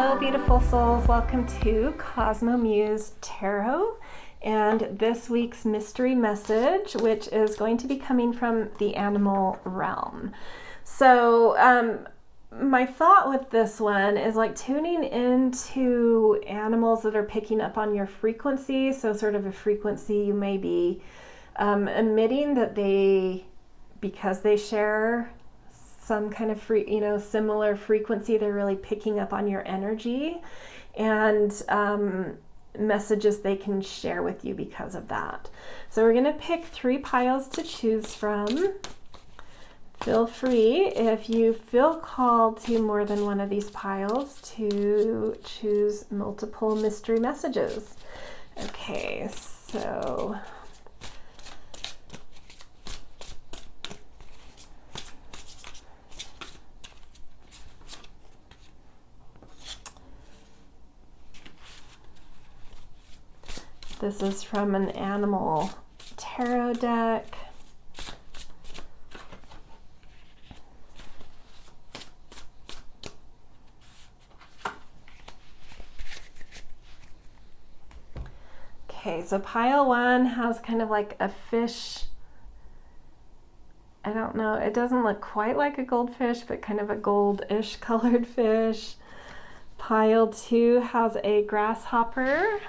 Hello, beautiful souls. Welcome to Cosmo Muse Tarot and this week's mystery message, which is going to be coming from the animal realm. So, my thought with this one is like tuning into animals that are picking up on your frequency. So, sort of a frequency you may be emitting that because they share some kind of similar frequency, they're really picking up on your energy and messages they can share with you because of that. So we're going to pick 3 piles to choose from. Feel free, if you feel called to more than one of these piles, to choose multiple mystery messages. Okay, so this is from an animal tarot deck. Okay, so pile 1 has kind of like a fish. I don't know, it doesn't look quite like a goldfish, but kind of a goldish colored fish. Pile 2 has a grasshopper.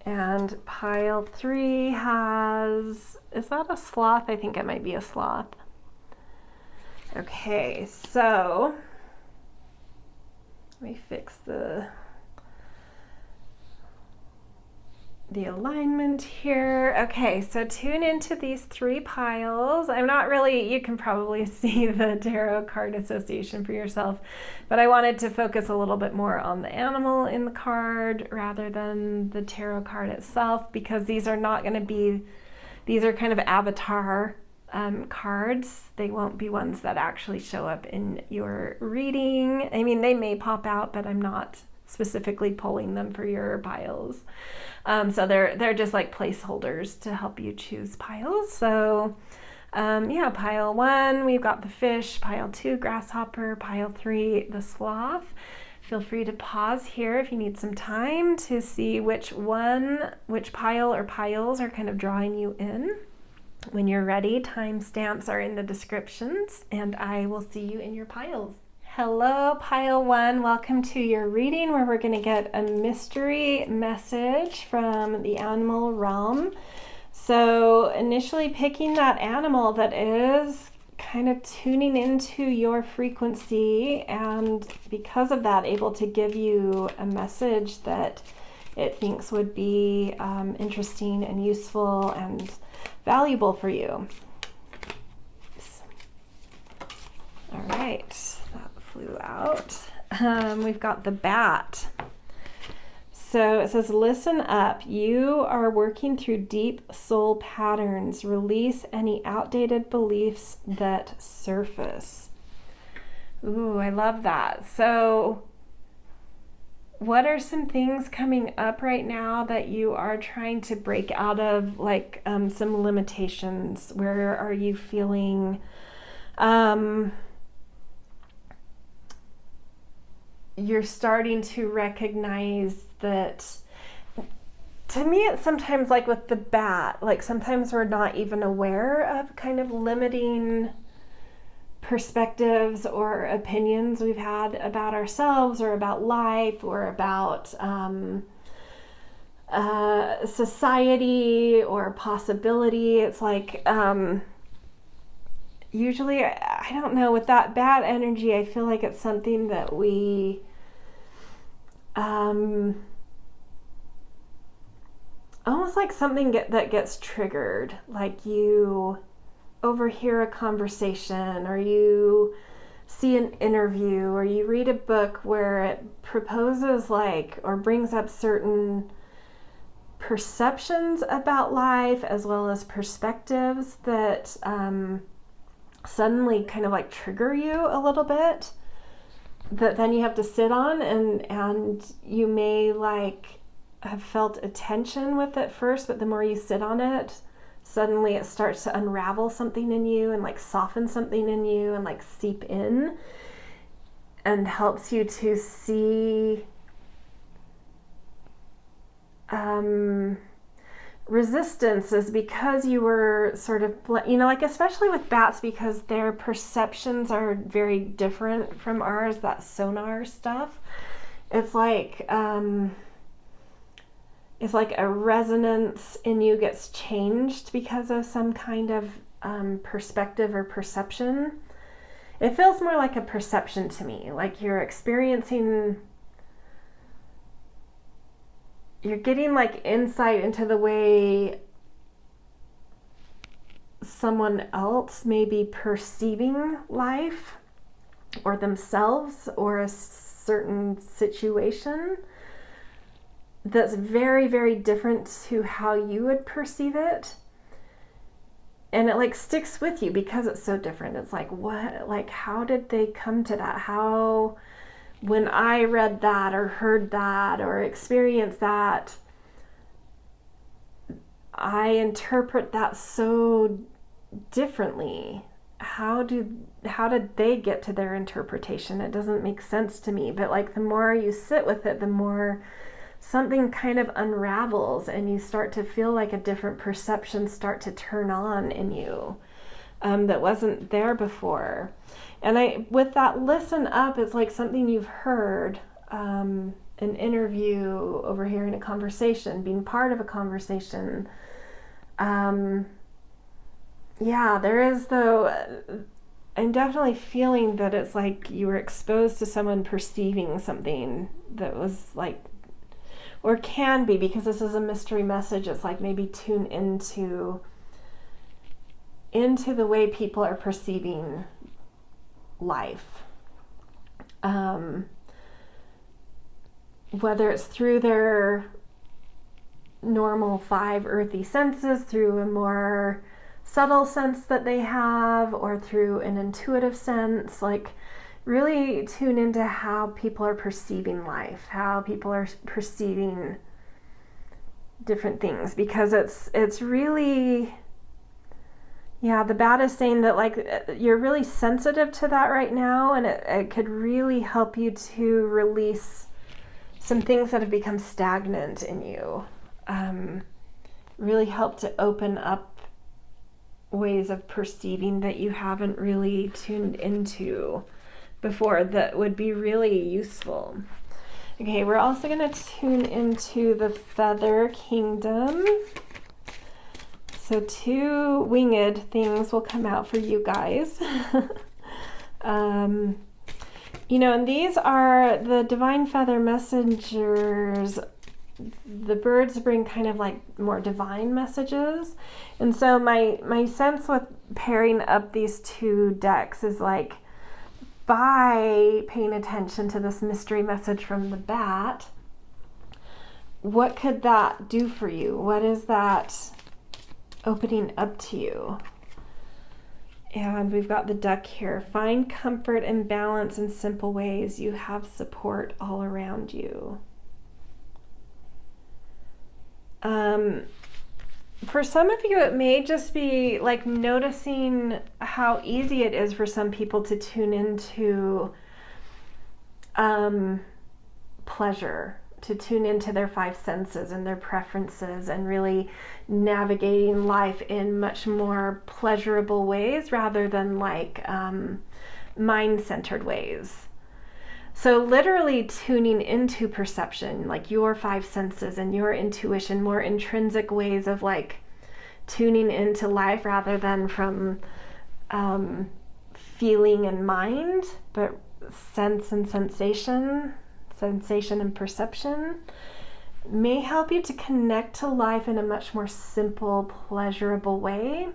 And pile 3 has, is that a sloth? I think it might be a sloth. Okay, so let me fix the alignment here. Okay, so tune into these 3 piles. I'm not really, you can probably see the tarot card association for yourself, but I wanted to focus a little bit more on the animal in the card rather than the tarot card itself, because these are not going to be, these are kind of avatar cards. They won't be ones that actually show up in your reading. I mean, they may pop out, but I'm not specifically pulling them for your piles. So they're just like placeholders to help you choose piles. So yeah, pile 1, we've got the fish, pile 2, grasshopper, pile 3, the sloth. Feel free to pause here if you need some time to see which pile or piles are kind of drawing you in. When you're ready, timestamps are in the descriptions, and I will see you in your piles. Hello, pile 1. Welcome to your reading where we're going to get a mystery message from the animal realm. So initially picking that animal that is kind of tuning into your frequency, and because of that able to give you a message that it thinks would be interesting and useful and valuable for you. All right. Flew out. We've got the bat. So it says, listen up. You are working through deep soul patterns. Release any outdated beliefs that surface. Ooh, I love that. So what are some things coming up right now that you are trying to break out of, like some limitations? Where are you feeling you're starting to recognize that? To me, it's sometimes like with the bat, like sometimes we're not even aware of kind of limiting perspectives or opinions we've had about ourselves or about life or about society or possibility. It's like usually, I don't know, with that bad energy, I feel like it's something that we almost like something that gets triggered, like you overhear a conversation or you see an interview or you read a book where it proposes like or brings up certain perceptions about life as well as perspectives that suddenly kind of like trigger you a little bit, that then you have to sit on, and you may like have felt a tension with it first, but the more you sit on it, suddenly it starts to unravel something in you and like soften something in you and like seep in. and helps you to see resistance is because you were sort of, like especially with bats, because their perceptions are very different from ours, that sonar stuff. It's like a resonance in you gets changed because of some kind of perspective or perception. It feels more like a perception to me, like you're getting like insight into the way someone else may be perceiving life or themselves or a certain situation that's very, very different to how you would perceive it. And it like sticks with you because it's so different. It's like, what, like, how did they come to that? How, when I read that or heard that or experienced that, I interpret that so differently. How did they get to their interpretation? It doesn't make sense to me. But like the more you sit with it, the more something kind of unravels and you start to feel like a different perception start to turn on in you that wasn't there before. And with that listen up, it's like something you've heard, an interview, overhearing a conversation, being part of a conversation. There is, though, I'm definitely feeling that it's like you were exposed to someone perceiving something that was like, or can be, because this is a mystery message, it's like maybe tune into the way people are perceiving life. Whether it's through their normal 5 earthy senses, through a more subtle sense that they have, or through an intuitive sense, like really tune into how people are perceiving life, how people are perceiving different things, because it's really, the bat is saying that like you're really sensitive to that right now, and it could really help you to release some things that have become stagnant in you. Really help to open up ways of perceiving that you haven't really tuned into before that would be really useful. Okay, we're also going to tune into the feather kingdom. So 2 winged things will come out for you guys. And these are the divine feather messengers. The birds bring kind of like more divine messages. And so my sense with pairing up these 2 decks is like, by paying attention to this mystery message from the bat, what could that do for you? What is that opening up to you? And we've got the duck here. Find comfort and balance in simple ways. You have support all around you. For some of you, it may just be like noticing how easy it is for some people to tune into pleasure, to tune into their 5 senses and their preferences, and really navigating life in much more pleasurable ways rather than like mind-centered ways. So literally tuning into perception, like your 5 senses and your intuition, more intrinsic ways of like tuning into life rather than from feeling and mind, but sense and sensation and perception, may help you to connect to life in a much more simple, pleasurable way,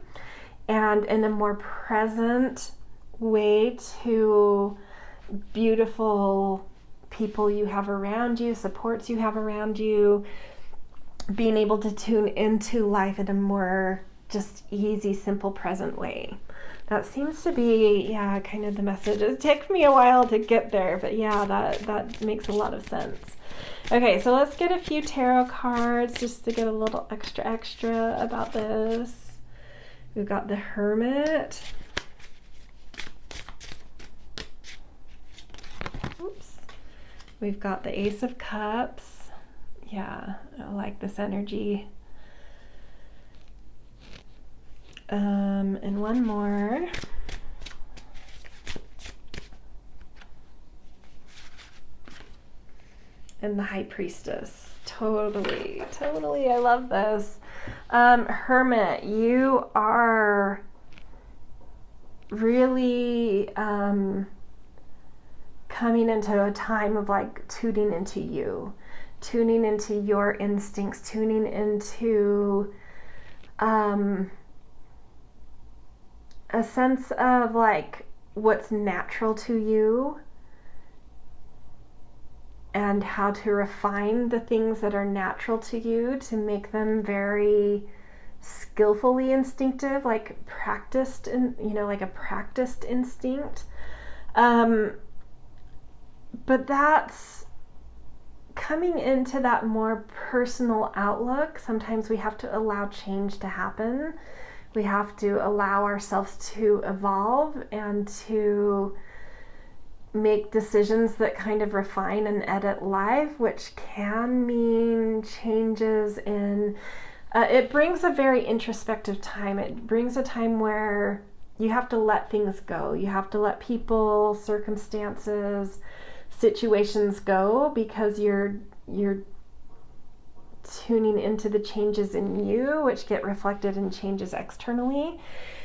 and in a more present way to beautiful people you have around you, supports you have around you, being able to tune into life in a more just easy, simple, present way. That seems to be, kind of the message. It took me a while to get there, but that makes a lot of sense. Okay, so let's get a few tarot cards just to get a little extra about this. We've got the Hermit. We've got the Ace of Cups. Yeah, I like this energy. And one more. And the High Priestess. Totally, I love this. Hermit, you are really coming into a time of like tuning into you, tuning into your instincts, tuning into a sense of like what's natural to you and how to refine the things that are natural to you to make them very skillfully instinctive, like practiced, like a practiced instinct. But that's coming into that more personal outlook. Sometimes we have to allow change to happen. We have to allow ourselves to evolve and to make decisions that kind of refine and edit life, which can mean changes in, it brings a very introspective time. It brings a time where you have to let things go. You have to let people, circumstances, situations go, because you're tuning into the changes in you, which get reflected in changes externally.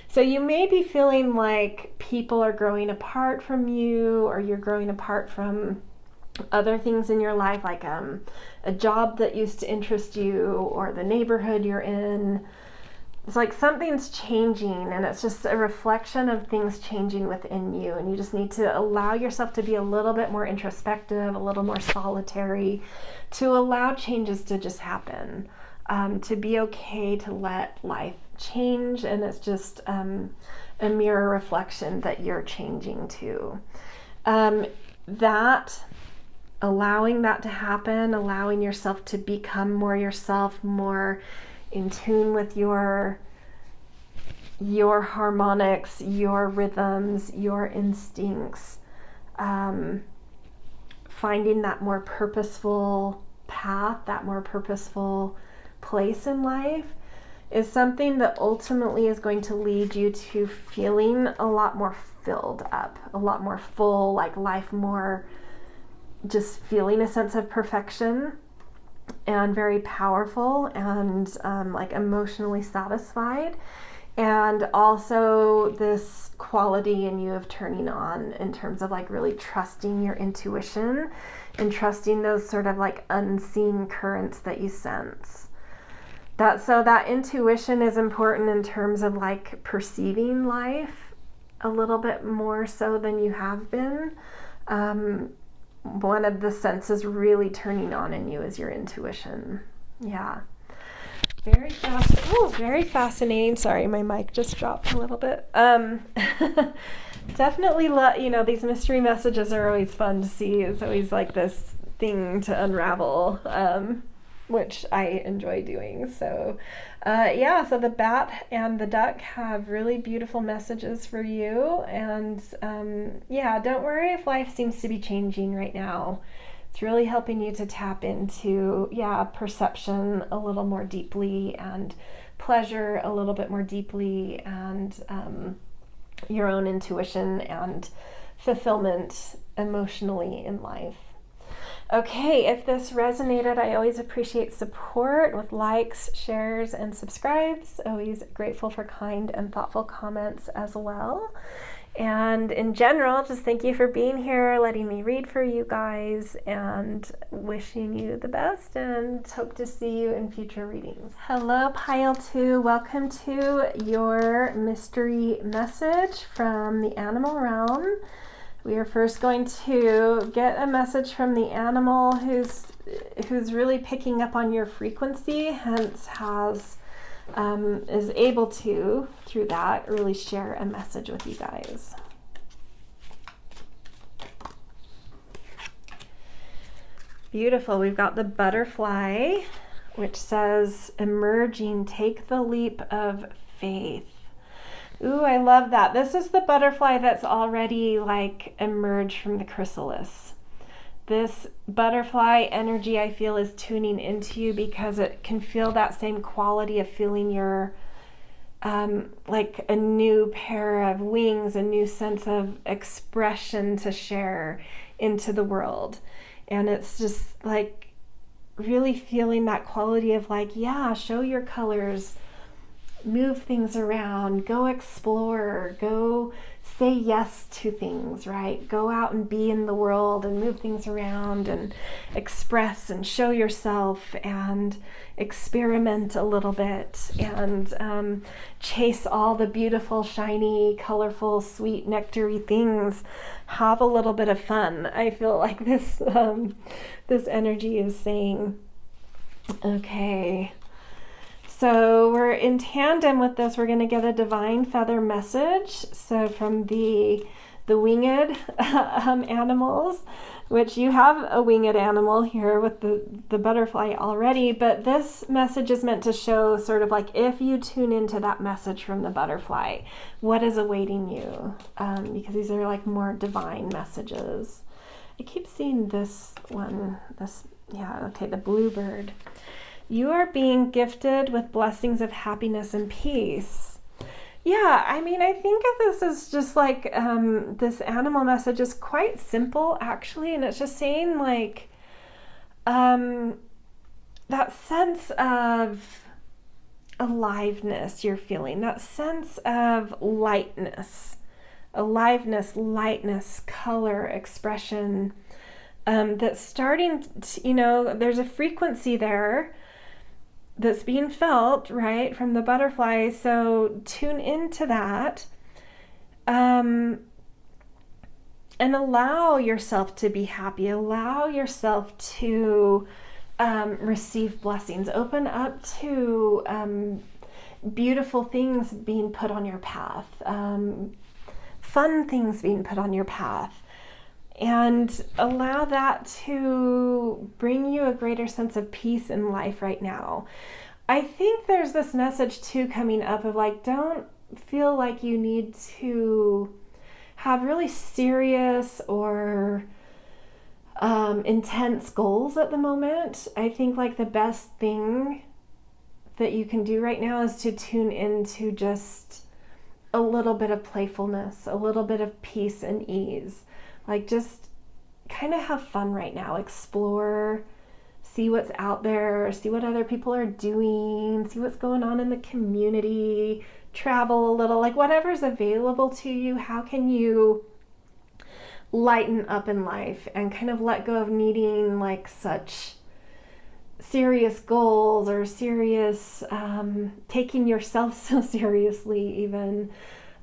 So you may be feeling like people are growing apart from you, or you're growing apart from other things in your life, like a job that used to interest you, or the neighborhood you're in. It's like something's changing, and it's just a reflection of things changing within you. And you just need to allow yourself to be a little bit more introspective, a little more solitary, to allow changes to just happen, to be okay to let life change. And it's just a mirror reflection that you're changing too. That allowing that to happen, allowing yourself to become more yourself, more in tune with your harmonics, your rhythms, your instincts, finding that more purposeful path, that more purposeful place in life, is something that ultimately is going to lead you to feeling a lot more filled up, a lot more full, like life more, just feeling a sense of perfection and very powerful and like emotionally satisfied. And also this quality in you of turning on in terms of like really trusting your intuition and trusting those sort of like unseen currents that you sense. So that intuition is important in terms of like perceiving life a little bit more so than you have been. One of the senses really turning on in you is your intuition. Yeah. Very fascinating. Sorry, my mic just dropped a little bit. Definitely these mystery messages are always fun to see. It's always like this thing to unravel, which I enjoy doing. So so the bat and the duck have really beautiful messages for you. And don't worry if life seems to be changing right now. It's really helping you to tap into, perception a little more deeply, and pleasure a little bit more deeply, and your own intuition and fulfillment emotionally in life. Okay, if this resonated, I always appreciate support with likes, shares, and subscribes. Always grateful for kind and thoughtful comments as well. And in general, just thank you for being here, letting me read for you guys, and wishing you the best, and hope to see you in future readings. Hello, Pile 2. Welcome to your mystery message from the animal realm. We are first going to get a message from the animal who's really picking up on your frequency, hence is able to, through that, really share a message with you guys. Beautiful. We've got the butterfly, which says, emerging, take the leap of faith. Ooh, I love that. This is the butterfly that's already like emerged from the chrysalis. this butterfly energy, I feel, is tuning into you because it can feel that same quality of feeling your like a new pair of wings, a new sense of expression to share into the world. And it's just like really feeling that quality of like, yeah, show your colors, move things around, go explore, go say yes to things, right? Go out and be in the world and move things around and express and show yourself and experiment a little bit and chase all the beautiful, shiny, colorful, sweet, nectary things. Have a little bit of fun. I feel like this energy is saying, okay. So we're in tandem with this. We're going to get a divine feather message. So from the winged animals, which you have a winged animal here with the butterfly already, but this message is meant to show sort of like if you tune into that message from the butterfly, what is awaiting you? Because these are like more divine messages. I keep seeing this one, the bluebird. You are being gifted with blessings of happiness and peace. Yeah, I mean, I think of this as just like this animal message is quite simple, actually, and it's just saying like that sense of aliveness you're feeling, that sense of lightness, aliveness, lightness, color, expression, that's starting to, there's a frequency there that's being felt, right, from the butterfly. So tune into that, and allow yourself to be happy. Allow yourself to receive blessings. Open up to beautiful things being put on your path, fun things being put on your path. And allow that to bring you a greater sense of peace in life right now. I think there's this message too coming up of like, don't feel like you need to have really serious or intense goals at the moment. I think like the best thing that you can do right now is to tune into just a little bit of playfulness, a little bit of peace and ease. Like just kind of have fun right now, explore, see what's out there, see what other people are doing, see what's going on in the community, travel a little, like whatever's available to you. How can you lighten up in life and kind of let go of needing like such serious goals or serious, taking yourself so seriously even,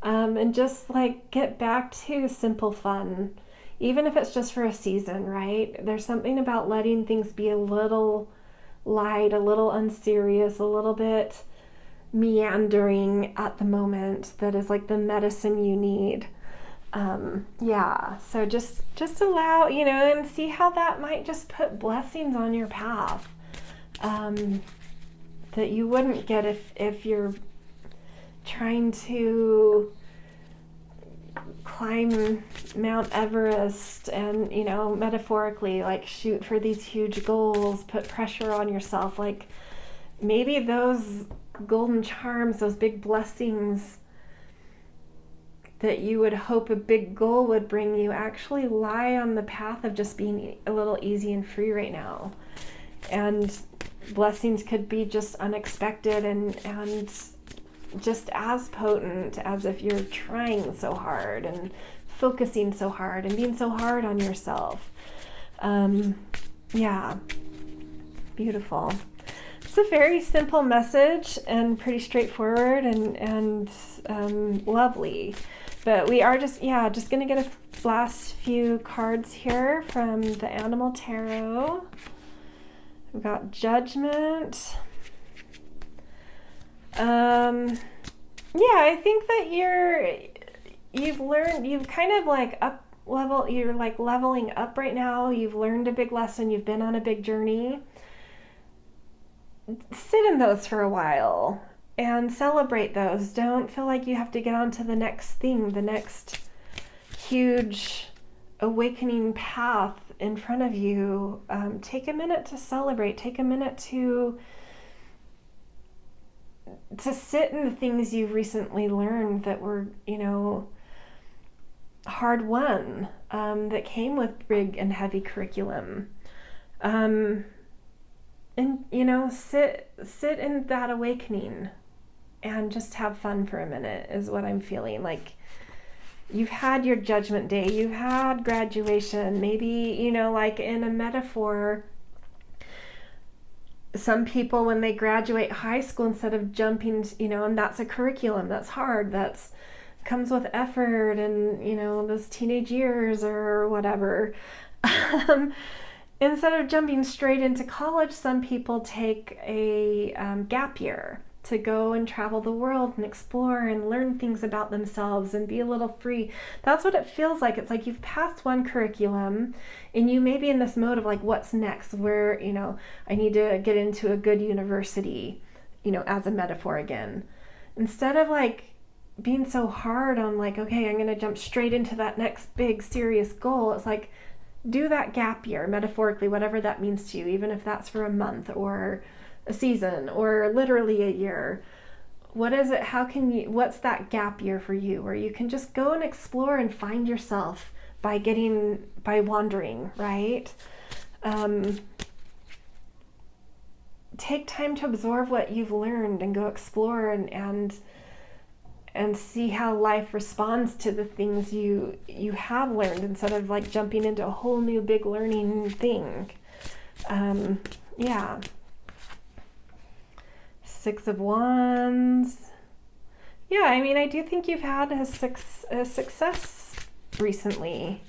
and just like get back to simple fun. Even if it's just for a season, right? There's something about letting things be a little light, a little unserious, a little bit meandering at the moment that is like the medicine you need. So just allow, and see how that might just put blessings on your path that you wouldn't get if you're trying to climb Mount Everest and, metaphorically, like shoot for these huge goals, put pressure on yourself. Like maybe those golden charms, those big blessings that you would hope a big goal would bring you actually lie on the path of just being a little easy and free right now. And blessings could be just unexpected and just as potent as if you're trying so hard and focusing so hard and being so hard on yourself. Beautiful. It's a very simple message and pretty straightforward and lovely. But we are just going to get a last few cards here from the Animal Tarot. We've got Judgment. I think that you've kind of like you're like leveling up right now. You've learned a big lesson. You've been on a big journey. Sit in those for a while and celebrate those. Don't feel like you have to get on to the next thing, the next huge awakening path. in front of you, take a minute to celebrate. Take a minute to sit in the things you've recently learned that were, hard won, that came with big and heavy curriculum. And, sit in that awakening and just have fun for a minute is what I'm feeling. Like, you've had your judgment day, you've had graduation, maybe, like in a metaphor, some people, when they graduate high school, instead of jumping, and that's a curriculum, that's hard, that's comes with effort and, those teenage years or whatever. Instead of jumping straight into college, some people take a gap year to go and travel the world and explore and learn things about themselves and be a little free. That's what it feels like. It's like you've passed one curriculum and you may be in this mode of like, what's next? Where, I need to get into a good university, as a metaphor again. Instead of like being so hard on like, okay, I'm going to jump straight into that next big serious goal. It's like, do that gap year, metaphorically, whatever that means to you, even if that's for a month or a season or literally a year. What is it? What's that gap year for you where you can just go and explore and find yourself by wandering, right? Take time to absorb what you've learned and go explore and see how life responds to the things you have learned instead of like jumping into a whole new big learning thing. Yeah. 6 of Wands. Yeah, I do think you've had a success recently,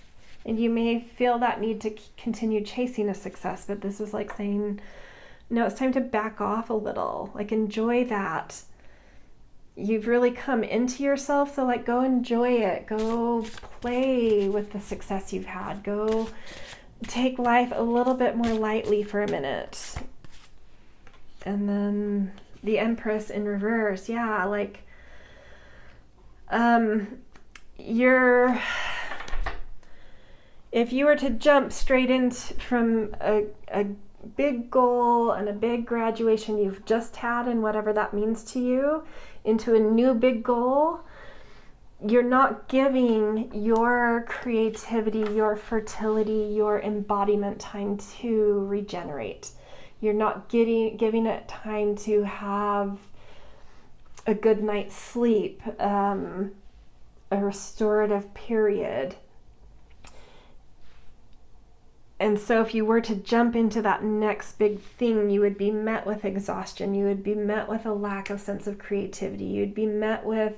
and you may feel that need to continue chasing a success, but this is like saying, no, it's time to back off a little, like enjoy that. You've really come into yourself, so like go enjoy it, go play with the success you've had, go take life a little bit more lightly for a minute. And then the Empress in reverse, yeah, like if you were to jump straight into from a big goal and a big graduation you've just had and whatever that means to you into a new big goal, you're not giving your creativity, your fertility, your embodiment time to regenerate. You're not giving it time to have a good night's sleep, a restorative period. And so if you were to jump into that next big thing, you would be met with exhaustion. You would be met with a lack of sense of creativity. You'd be met with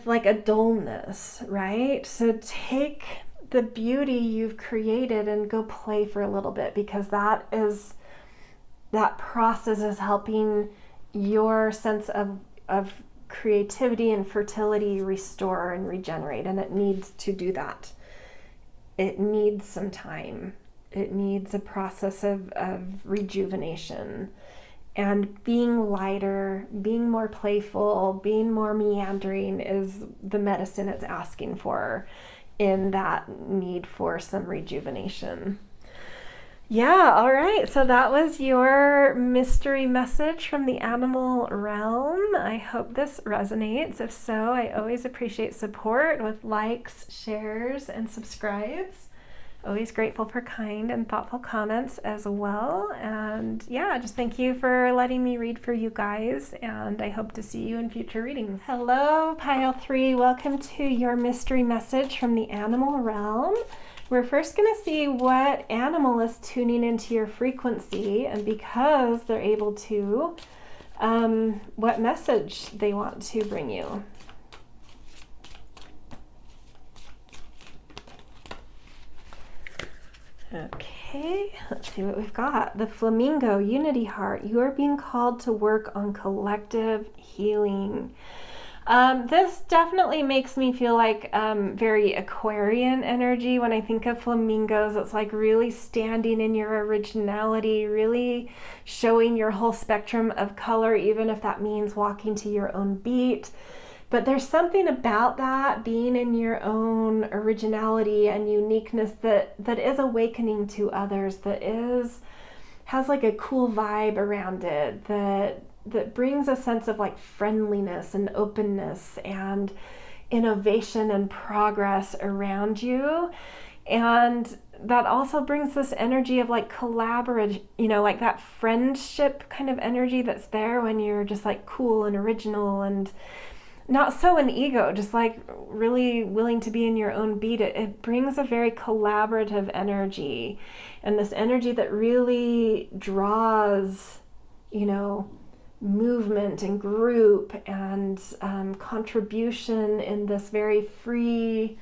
like a dullness, right? So take the beauty you've created and go play for a little bit, because that process is helping your sense of creativity and fertility restore and regenerate, and it needs to do that. It needs some time. It needs a process of rejuvenation. And being lighter, being more playful, being more meandering is the medicine it's asking for in that need for some rejuvenation. Yeah, all right. So that was your mystery message from the animal realm. I hope this resonates. If so, I always appreciate support with likes, shares, and subscribes. Always grateful for kind and thoughtful comments as well. And yeah, just thank you for letting me read for you guys, and I hope to see you in future readings. Hello, Pile 3. Welcome to your mystery message from the animal realm. We're first going to see what animal is tuning into your frequency, and because they're able to, what message they want to bring you. Okay, let's see what we've got. The Flamingo, Unity Heart. You are being called to work on collective healing. This definitely makes me feel like very Aquarian energy. When I think of flamingos, it's like really standing in your originality, really showing your whole spectrum of color, even if that means walking to your own beat. But there's something about that, being in your own originality and uniqueness, that is awakening to others, has like a cool vibe around it, that brings a sense of like friendliness and openness and innovation and progress around you. And that also brings this energy of like collaborative, like that friendship kind of energy that's there when you're just like cool and original and not so an ego, just like really willing to be in your own beat. It brings a very collaborative energy, and this energy that really draws, movement and group and contribution in this very free,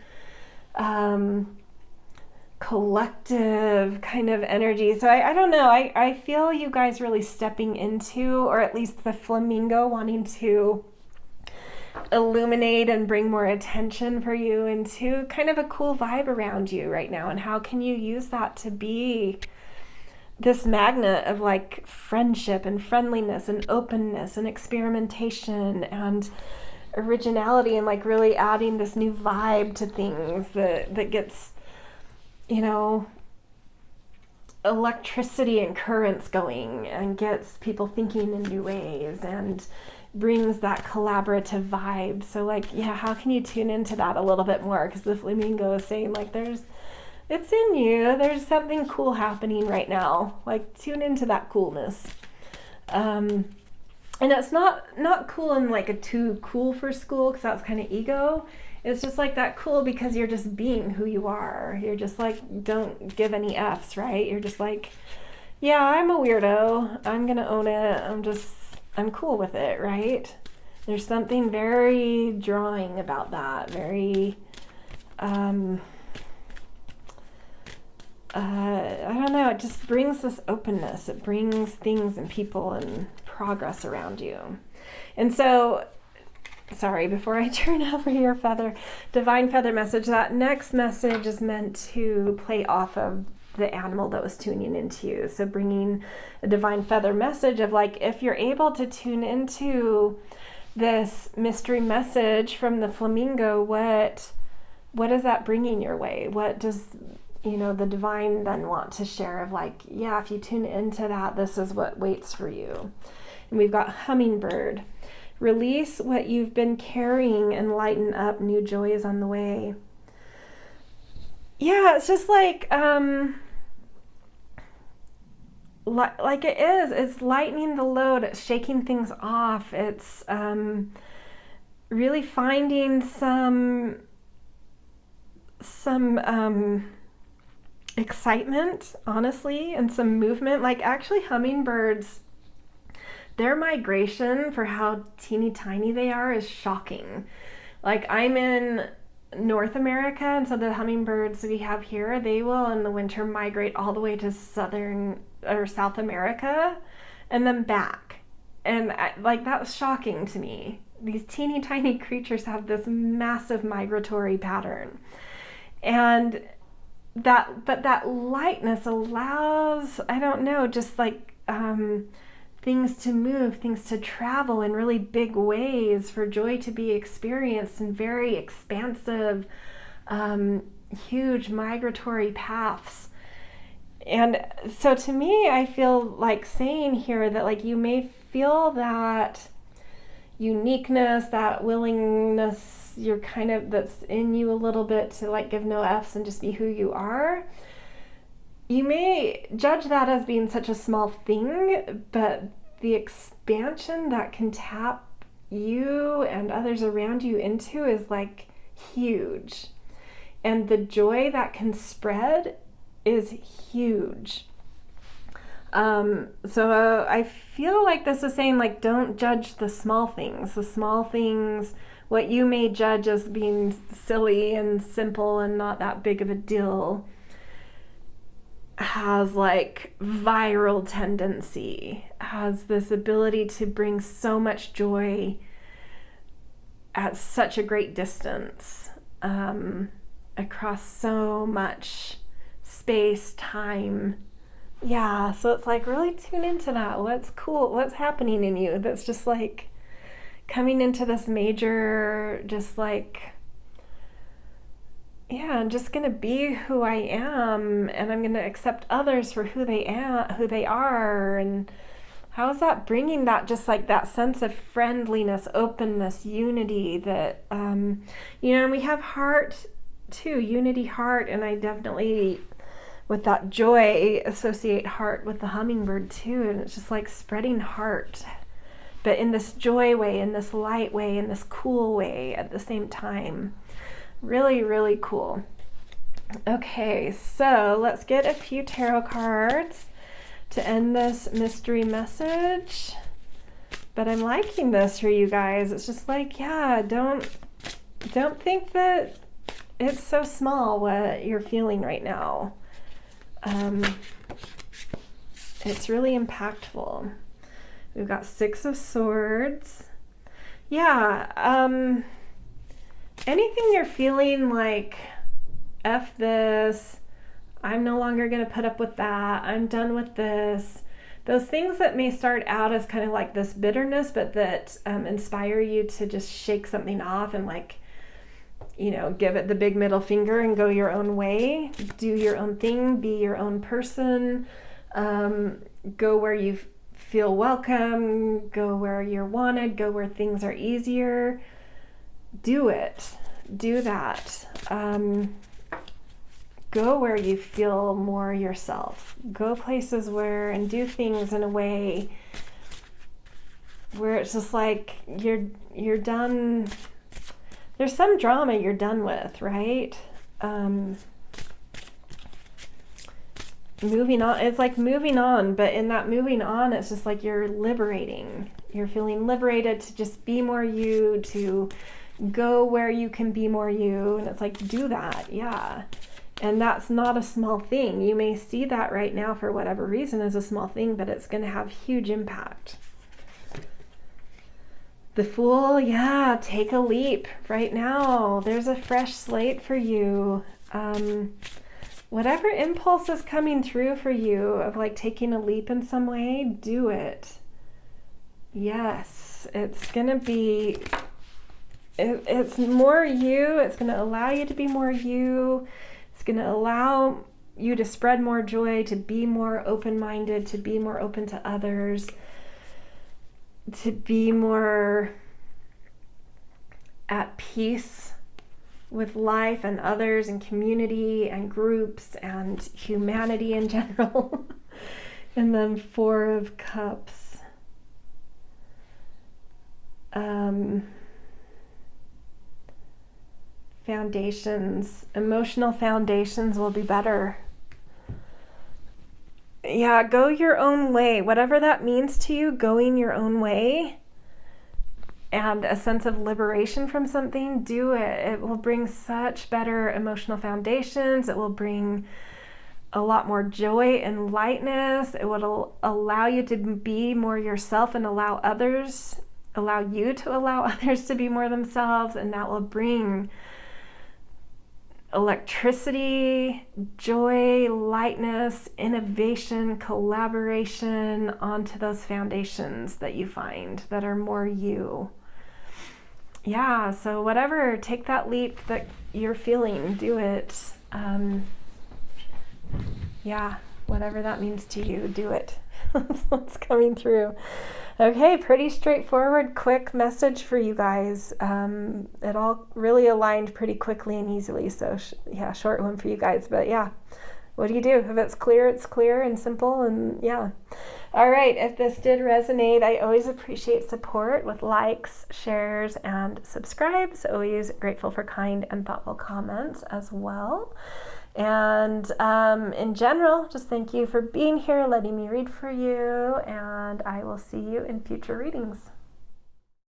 collective kind of energy. So I don't know, I feel you guys really stepping into, or at least the flamingo wanting to illuminate and bring more attention for you into kind of a cool vibe around you right now. And how can you use that to be this magnet of like friendship and friendliness and openness and experimentation and originality, and like really adding this new vibe to things that gets, electricity and currents going and gets people thinking in new ways and brings that collaborative vibe. So like, how can you tune into that a little bit more? Because the flamingo is saying like it's in you. There's something cool happening right now. Like, tune into that coolness. And it's not cool in like a too cool for school, because that's kind of ego. It's just like that cool because you're just being who you are. You're just like, don't give any F's, right? You're just like, yeah, I'm a weirdo. I'm going to own it. I'm cool with it, right? There's something very drawing about that. Very, I don't know, it just brings this openness. It brings things and people and progress around you. And so, sorry, before I turn over your divine feather message, that next message is meant to play off of the animal that was tuning into you. So bringing a divine feather message of like, if you're able to tune into this mystery message from the flamingo, what is that bringing your way? What does the divine then want to share of like, if you tune into that, this is what waits for you. And we've got hummingbird. Release what you've been carrying and lighten up. New joy is on the way. Yeah, it's just like it is. It's lightening the load. It's shaking things off. It's really finding some excitement, honestly, and some movement. Like, actually, hummingbirds, their migration for how teeny tiny they are is shocking. Like, I'm in North America, and so the hummingbirds we have here, they will in the winter migrate all the way to Southern or South America and then back. And that's shocking to me. These teeny tiny creatures have this massive migratory pattern. And that lightness allows, I don't know, just like things to move, things to travel in really big ways, for joy to be experienced in very expansive, huge migratory paths. And so to me, I feel like saying here that like you may feel that uniqueness, that willingness, you're kind of, that's in you a little bit to like give no F's and just be who you are. You may judge that as being such a small thing, but the expansion that can tap you and others around you into is like huge. And the joy that can spread is huge. So I feel like this is saying like, don't judge the small things. The small things, what you may judge as being silly and simple and not that big of a deal, has like viral tendency, has this ability to bring so much joy at such a great distance, across so much space, time. So it's like really tune into that. What's cool? What's happening in you that's just like coming into this major, just like, yeah, I'm just going to be who I am, and I'm going to accept others for who they are. And how is that bringing that, just like that sense of friendliness, openness, unity that, you know, and we have heart too, unity, heart. And I definitely, with that joy, associate heart with the hummingbird too. And it's just like spreading heart, but in this joy way, in this light way, in this cool way at the same time. Really, really cool. Okay, so let's get a few tarot cards to end this mystery message. But I'm liking this for you guys. It's just like, yeah, don't think that it's so small what you're feeling right now. It's really impactful. We've got 6 of Swords. Yeah, anything you're feeling like, F this, I'm no longer going to put up with that, I'm done with this. Those things that may start out as kind of like this bitterness, but that inspire you to just shake something off and, like, you know, give it the big middle finger and go your own way. Do your own thing, be your own person, go where you feel welcome, go where you're wanted, go where things are easier. Do it. Do that. Go where you feel more yourself. Go places where, and do things in a way where it's just like you're done. There's some drama you're done with, right? Moving on. It's like moving on, but in that moving on, it's just like you're liberating. You're feeling liberated to just be more you, to go where you can be more you. And it's like, do that. Yeah. And that's not a small thing. You may see that right now for whatever reason as a small thing, but it's going to have huge impact. The Fool, yeah, take a leap right now. There's a fresh slate for you. Whatever impulse is coming through for you of like taking a leap in some way, do it. Yes, it's going to be, it's more you. It's going to allow you to be more you. It's going to allow you to spread more joy, to be more open-minded, to be more open to others, to be more at peace with life and others and community and groups and humanity in general. And then 4 of Cups. Foundations, emotional foundations will be better. Yeah, go your own way. Whatever that means to you, going your own way and a sense of liberation from something, do it. It will bring such better emotional foundations. It will bring a lot more joy and lightness. It will allow you to be more yourself and allow you to allow others to be more themselves. And that will bring electricity, joy, lightness, innovation, collaboration onto those foundations that you find that are more you. Yeah, so whatever, take that leap that you're feeling, do it. Yeah, whatever that means to you, do it. That's what's coming through. Okay, pretty straightforward, quick message for you guys. It all really aligned pretty quickly and easily. So yeah, short one for you guys. But yeah, what do you do? If it's clear and simple, and yeah. All right, if this did resonate, I always appreciate support with likes, shares, and subscribes. Always grateful for kind and thoughtful comments as well. And in general, just thank you for being here, letting me read for you, and I will see you in future readings.